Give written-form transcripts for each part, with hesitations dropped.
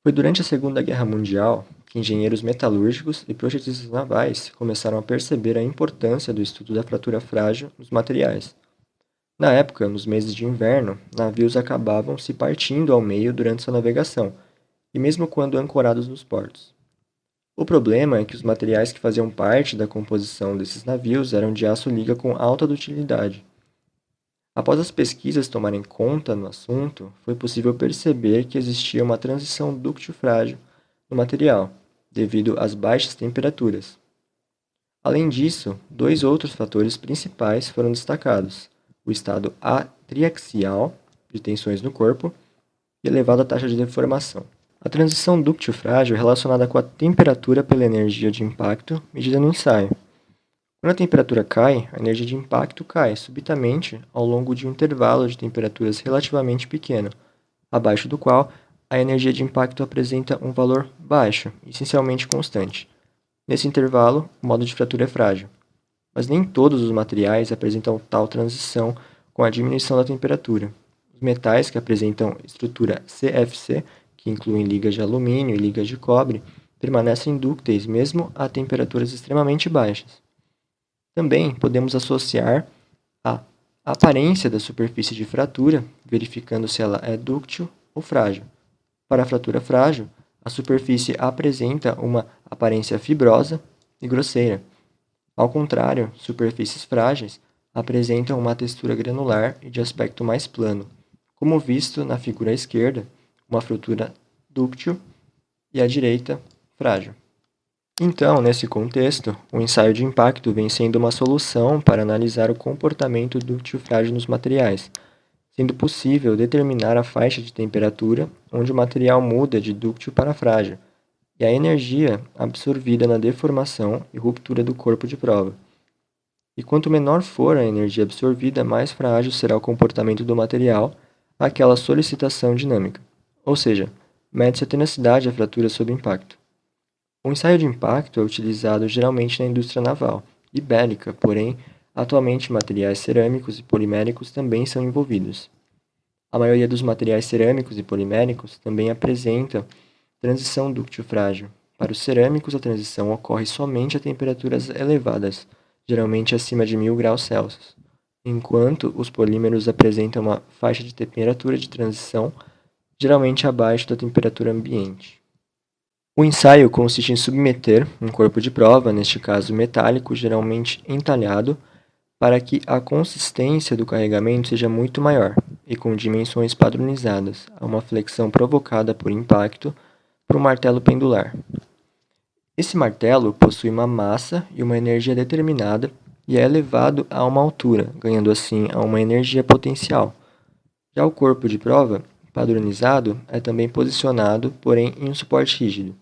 Foi durante a Segunda Guerra Mundial que engenheiros metalúrgicos e projetistas navais começaram a perceber a importância do estudo da fratura frágil nos materiais. Na época, nos meses de inverno, navios acabavam se partindo ao meio durante sua navegação, e mesmo quando ancorados nos portos. O problema é que os materiais que faziam parte da composição desses navios eram de aço liga com alta dutilidade. Após as pesquisas tomarem conta no assunto, foi possível perceber que existia uma transição dúctil-frágil no material, devido às baixas temperaturas. Além disso, dois outros fatores principais foram destacados: o estado atriaxial de tensões no corpo e elevada taxa de deformação. A transição dúctil-frágil é relacionada com a temperatura pela energia de impacto medida no ensaio. Quando a temperatura cai, a energia de impacto cai subitamente ao longo de um intervalo de temperaturas relativamente pequeno, abaixo do qual a energia de impacto apresenta um valor baixo, essencialmente constante. Nesse intervalo, o modo de fratura é frágil. Mas nem todos os materiais apresentam tal transição com a diminuição da temperatura. Os metais que apresentam estrutura CFC, que incluem ligas de alumínio e ligas de cobre, permanecem dúcteis mesmo a temperaturas extremamente baixas. Também podemos associar a aparência da superfície de fratura, verificando se ela é dúctil ou frágil. Para a fratura frágil, a superfície apresenta uma aparência fibrosa e grosseira. Ao contrário, superfícies frágeis apresentam uma textura granular e de aspecto mais plano, como visto na figura à esquerda, uma fratura dúctil e à direita, frágil. Então, nesse contexto, o ensaio de impacto vem sendo uma solução para analisar o comportamento dúctil-frágil nos materiais, sendo possível determinar a faixa de temperatura onde o material muda de dúctil para frágil, e a energia absorvida na deformação e ruptura do corpo de prova. E quanto menor for a energia absorvida, mais frágil será o comportamento do material àquela solicitação dinâmica, ou seja, mede-se a tenacidade da fratura sob impacto. O ensaio de impacto é utilizado geralmente na indústria naval e bélica, porém, atualmente materiais cerâmicos e poliméricos também são envolvidos. A maioria dos materiais cerâmicos e poliméricos também apresenta transição dúctil-frágil. Para os cerâmicos, a transição ocorre somente a temperaturas elevadas, geralmente acima de 1000 graus Celsius, enquanto os polímeros apresentam uma faixa de temperatura de transição geralmente abaixo da temperatura ambiente. O ensaio consiste em submeter um corpo de prova, neste caso metálico, geralmente entalhado, para que a consistência do carregamento seja muito maior e com dimensões padronizadas a uma flexão provocada por impacto por um martelo pendular. Esse martelo possui uma massa e uma energia determinada e é elevado a uma altura, ganhando assim a uma energia potencial. Já o corpo de prova, padronizado, é também posicionado, porém em um suporte rígido.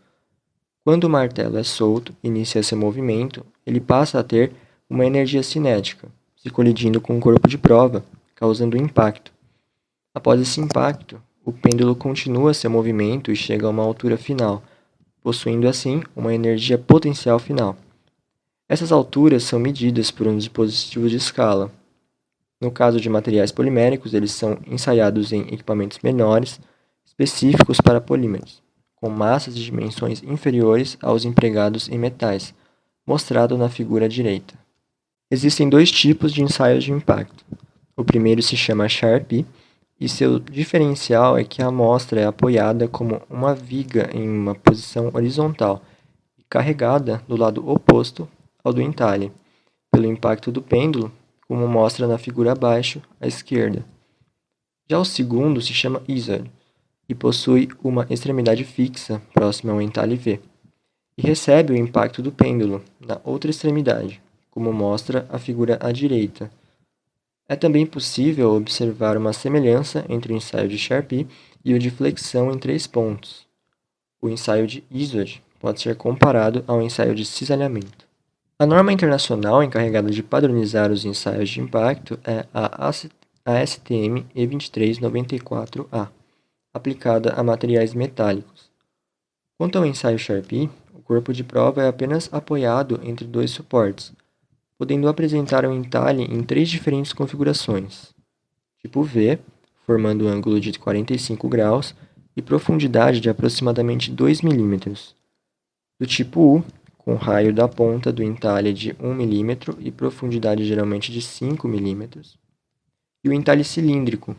Quando o martelo é solto e inicia seu movimento, ele passa a ter uma energia cinética, se colidindo com o corpo de prova, causando um impacto. Após esse impacto, o pêndulo continua seu movimento e chega a uma altura final, possuindo assim uma energia potencial final. Essas alturas são medidas por um dispositivo de escala. No caso de materiais poliméricos, eles são ensaiados em equipamentos menores, específicos para polímeros, com massas de dimensões inferiores aos empregados em metais, mostrado na figura à direita. Existem dois tipos de ensaios de impacto. O primeiro se chama Sharp, e seu diferencial é que a amostra é apoiada como uma viga em uma posição horizontal e carregada do lado oposto ao do entalhe, pelo impacto do pêndulo, como mostra na figura abaixo à esquerda. Já o segundo se chama Izod, e possui uma extremidade fixa próxima ao entalhe V, e recebe o impacto do pêndulo na outra extremidade, como mostra a figura à direita. É também possível observar uma semelhança entre o ensaio de Sharp e o de flexão em 3 pontos. O ensaio de Izod pode ser comparado ao ensaio de cisalhamento. A norma internacional encarregada de padronizar os ensaios de impacto é a ASTM E2394A, aplicada a materiais metálicos. Quanto ao ensaio Sharp, o corpo de prova é apenas apoiado entre dois suportes, podendo apresentar um entalhe em 3 diferentes configurações: tipo V, formando um ângulo de 45 graus, e profundidade de aproximadamente 2 milímetros. Do tipo U, com raio da ponta do entalhe de 1 milímetro e profundidade geralmente de 5 milímetros. E o entalhe cilíndrico,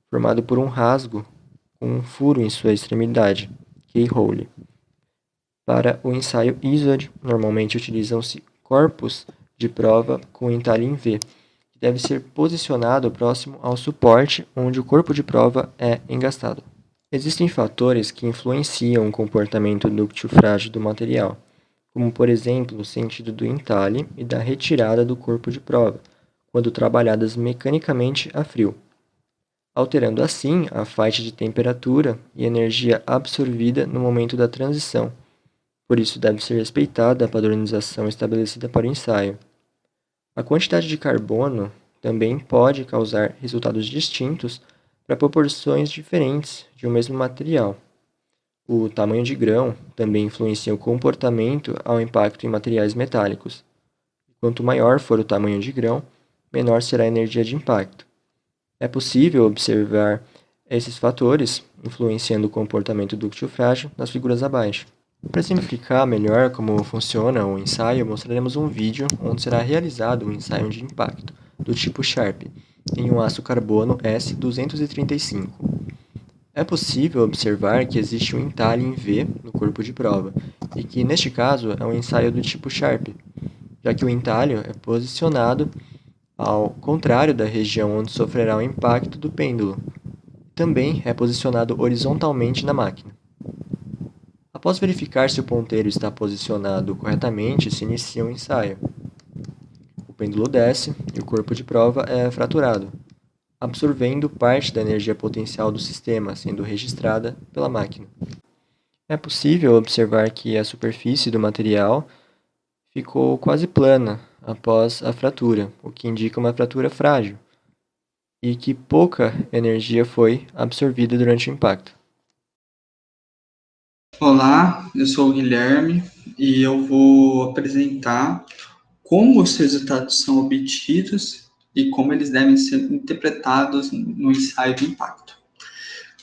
formado por um rasgo com um furo em sua extremidade, keyhole. Para o ensaio ISOD, normalmente utilizam-se corpos de prova com entalhe em V, que deve ser posicionado próximo ao suporte onde o corpo de prova é engastado. Existem fatores que influenciam o comportamento dúctil frágil do material, como por exemplo o sentido do entalhe e da retirada do corpo de prova, quando trabalhadas mecanicamente a frio, alterando assim a faixa de temperatura e energia absorvida no momento da transição. Por isso deve ser respeitada a padronização estabelecida para o ensaio. A quantidade de carbono também pode causar resultados distintos para proporções diferentes de um mesmo material. O tamanho de grão também influencia o comportamento ao impacto em materiais metálicos. Quanto maior for o tamanho de grão, menor será a energia de impacto. É possível observar esses fatores influenciando o comportamento dúctil frágil nas figuras abaixo. Para simplificar melhor como funciona o ensaio, mostraremos um vídeo onde será realizado um ensaio de impacto do tipo Sharp em um aço carbono S235. É possível observar que existe um entalhe em V no corpo de prova, e que, neste caso, é um ensaio do tipo Sharp, já que o entalhe é posicionado ao contrário da região onde sofrerá o impacto do pêndulo. Também é posicionado horizontalmente na máquina. Após verificar se o ponteiro está posicionado corretamente, se inicia o ensaio. O pêndulo desce e o corpo de prova é fraturado, absorvendo parte da energia potencial do sistema, sendo registrada pela máquina. É possível observar que a superfície do material ficou quase plana após a fratura, o que indica uma fratura frágil, e que pouca energia foi absorvida durante o impacto. Olá, eu sou o Guilherme e eu vou apresentar como os resultados são obtidos e como eles devem ser interpretados no ensaio de impacto.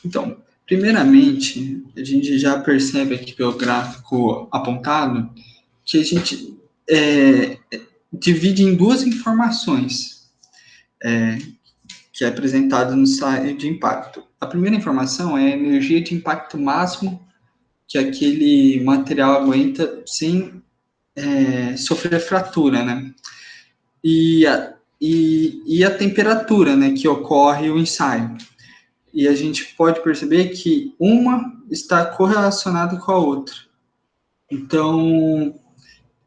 Então, primeiramente, a gente já percebe aqui pelo gráfico apontado que a gente divide em duas informações que é apresentada no ensaio de impacto. A primeira informação é a energia de impacto máximo que aquele material aguenta sem sofrer fratura, né? E a temperatura, né, que ocorre o ensaio. E a gente pode perceber que uma está correlacionada com a outra. Então,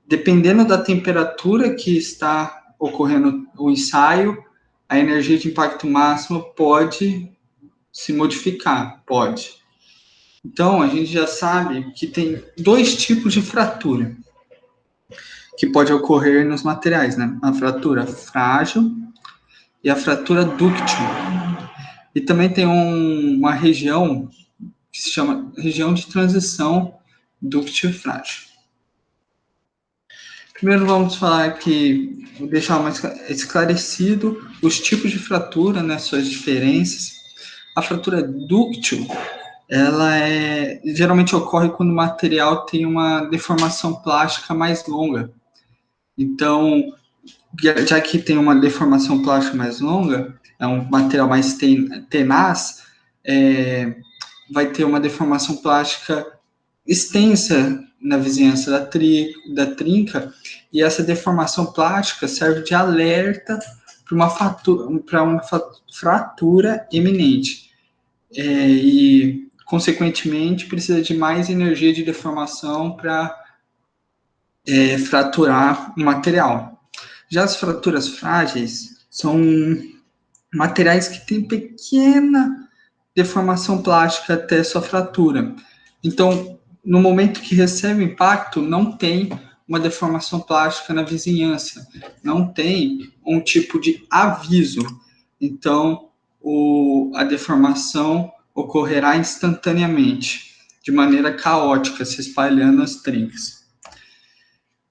dependendo da temperatura que está ocorrendo o ensaio, a energia de impacto máximo pode se modificar, pode. Então, a gente já sabe que tem dois tipos de fratura que pode ocorrer nos materiais, né? A fratura frágil e a fratura dúctil. E também tem uma região que se chama região de transição dúctil frágil. Primeiro vamos falar aqui, vou deixar mais esclarecido os tipos de fratura, né, suas diferenças. A fratura dúctil, ela geralmente ocorre quando o material tem uma deformação plástica mais longa. Então, já que tem uma deformação plástica mais longa, é um material mais tenaz, vai ter uma deformação plástica extensa na vizinhança da trinca, e essa deformação plástica serve de alerta para uma fratura iminente. E, consequentemente, precisa de mais energia de deformação para fraturar o material. Já as fraturas frágeis são materiais que têm pequena deformação plástica até sua fratura. Então, no momento que recebe o impacto, não tem uma deformação plástica na vizinhança, não tem um tipo de aviso. Então, a deformação ocorrerá instantaneamente, de maneira caótica, se espalhando nas trincas.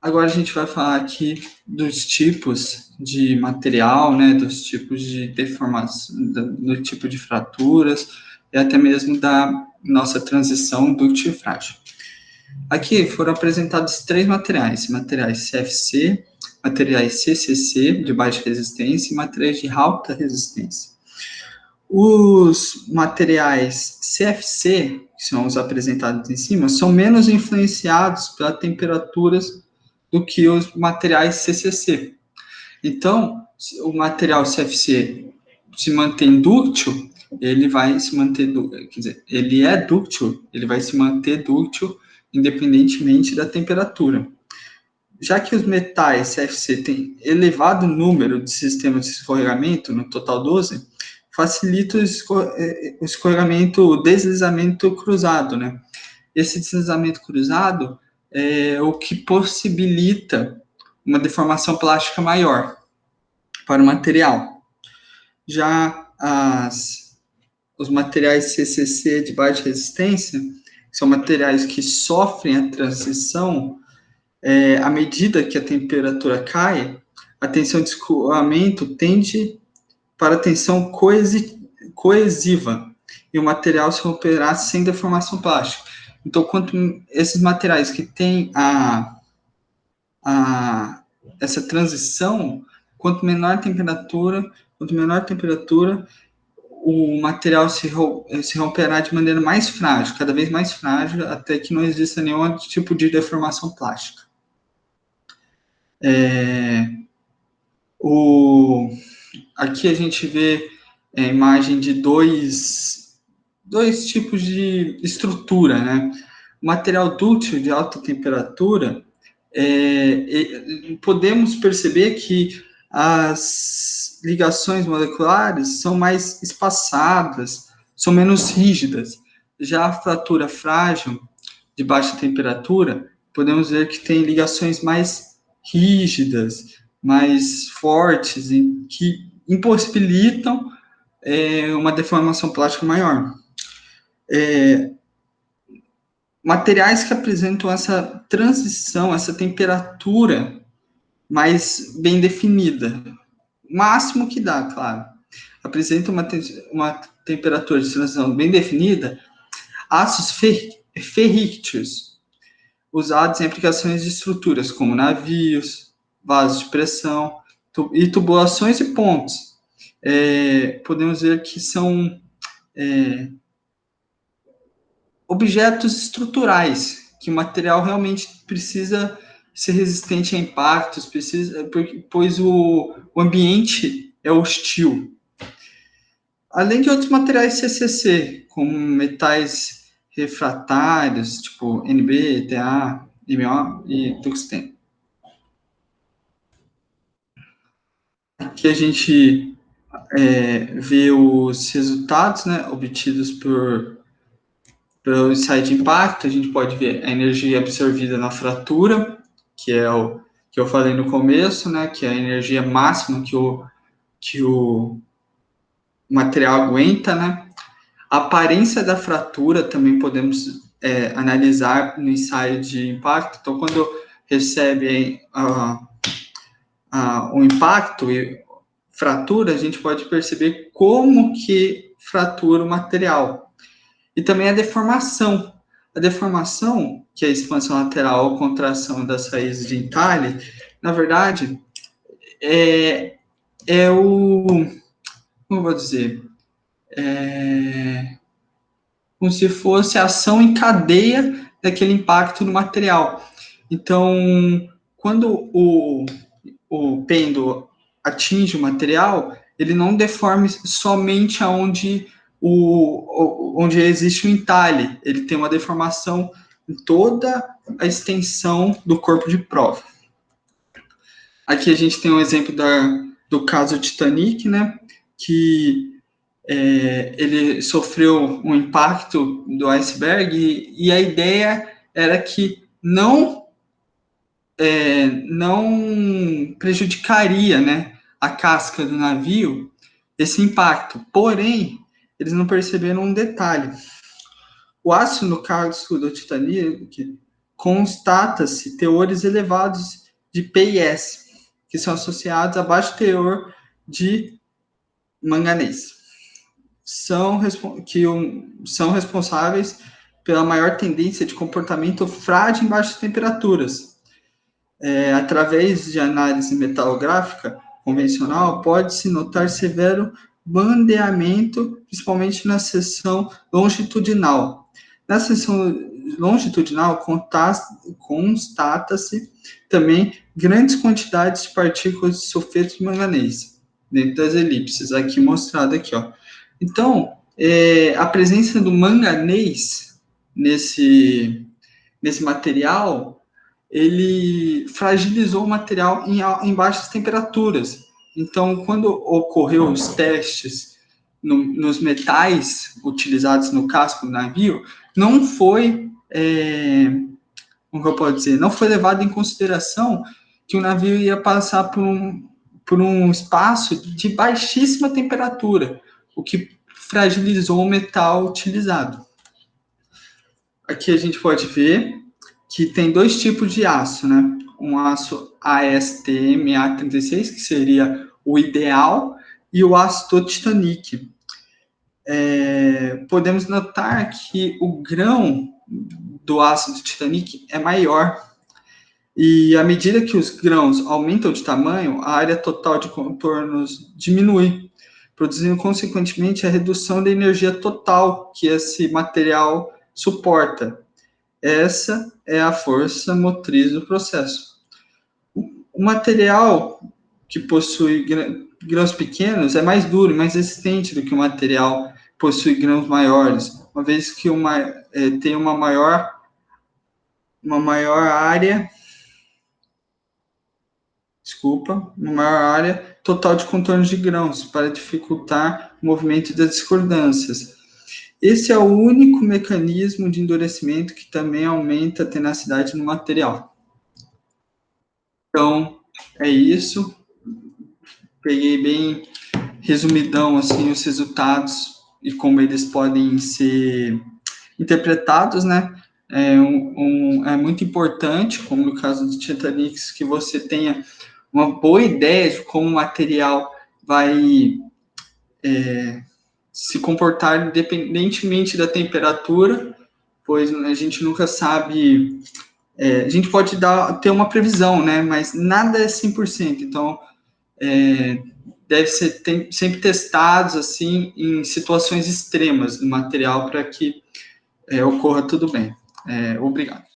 Agora a gente vai falar aqui dos tipos de material, né, dos tipos de deformação, do tipo de fraturas e até mesmo da nossa transição dúctil e frágil. Aqui foram apresentados 3 materiais CFC, materiais CCC, de baixa resistência, e materiais de alta resistência. Os materiais CFC, que são os apresentados em cima, são menos influenciados pelas temperaturas do que os materiais CCC. Então, o material CFC se mantém dúctil, ele vai se manter, quer dizer, ele é dúctil, ele vai se manter dúctil independentemente da temperatura. Já que os metais CFC têm elevado número de sistemas de escorregamento, no total 12, facilita o escorregamento, o deslizamento cruzado, né? Esse deslizamento cruzado é o que possibilita uma deformação plástica maior para o material. Já os materiais CCC de baixa resistência são materiais que sofrem a transição à medida que a temperatura cai, a tensão de escoamento tende para a tensão coesiva e o material se romperá sem deformação plástica. Então, quanto esses materiais que têm essa transição, quanto menor a temperatura, o material se romperá de maneira mais frágil, cada vez mais frágil, até que não exista nenhum tipo de deformação plástica. Aqui a gente vê a imagem de dois tipos de estrutura, né? O material dúctil de alta temperatura, podemos perceber que as ligações moleculares são mais espaçadas, são menos rígidas. Já a fratura frágil de baixa temperatura, podemos ver que tem ligações mais rígidas, mais fortes, que impossibilitam uma deformação plástica maior. Materiais que apresentam essa transição, essa temperatura mais bem definida, o máximo que dá, claro, apresenta uma temperatura de transição bem definida, aços ferríticos, usados em aplicações de estruturas como navios, vasos de pressão e tubulações e pontes. Podemos ver que são objetos estruturais, que o material realmente precisa ser resistente a impactos, pois o ambiente é hostil. Além de outros materiais CCC, como metais refratários, tipo NB, TA, MO e tungstênio. Aqui a gente vê os resultados, né, obtidos pelo ensaio de impacto. A gente pode ver a energia absorvida na fratura, que é o que eu falei no começo, né, que é a energia máxima que o material aguenta, né? A aparência da fratura também podemos analisar no ensaio de impacto. Então, quando recebe o impacto e fratura, a gente pode perceber como que fratura o material. E também a deformação. A deformação, que é a expansão lateral ou contração das raízes de entalhe, na verdade, como eu vou dizer, como se fosse a ação em cadeia daquele impacto no material. Então, quando o pêndulo atinge o material, ele não deforma somente onde existe o entalhe, ele tem uma deformação em toda a extensão do corpo de prova. Aqui a gente tem um exemplo do caso Titanic, né, que ele sofreu um impacto do iceberg e a ideia era que não prejudicaria, né, a casca do navio esse impacto. Porém, eles não perceberam um detalhe. O ácido, no caso do Titanic, constata-se teores elevados de PIS, que são associados a baixo teor de manganês. são responsáveis pela maior tendência de comportamento frágil em baixas temperaturas. Através de análise metalográfica convencional, pode-se notar severo bandeamento, principalmente na seção longitudinal. Na seção longitudinal, constata-se também grandes quantidades de partículas de sulfeto de manganês dentro das elipses, aqui mostrado aqui, ó. Então, a presença do manganês nesse material, ele fragilizou o material em baixas temperaturas. Então, quando ocorreu os testes nos metais utilizados no casco do navio, não foi, como eu posso dizer, não foi levado em consideração que o navio ia passar por um espaço de baixíssima temperatura, o que fragilizou o metal utilizado. Aqui a gente pode ver que tem dois tipos de aço, né? Um aço ASTM-A36, que seria o ideal, e o ácido titanic. Podemos notar que o grão do ácido titanic é maior, e à medida que os grãos aumentam de tamanho, a área total de contornos diminui, produzindo, consequentemente, a redução da energia total que esse material suporta. Essa é a força motriz do processo. O material que possui grãos pequenos é mais duro e mais resistente do que o material que possui grãos maiores, uma vez que tem uma maior área total de contornos de grãos, para dificultar o movimento das discordâncias. Esse é o único mecanismo de endurecimento que também aumenta a tenacidade no material. Então, é isso. Peguei bem resumidão assim, os resultados e como eles podem ser interpretados, né? É muito importante, como no caso do Titanic, que você tenha uma boa ideia de como o material vai se comportar independentemente da temperatura, pois a gente nunca sabe, a gente pode ter uma previsão, né, mas nada é 100%, então deve ser sempre testados assim, em situações extremas do material para que ocorra tudo bem. Obrigado.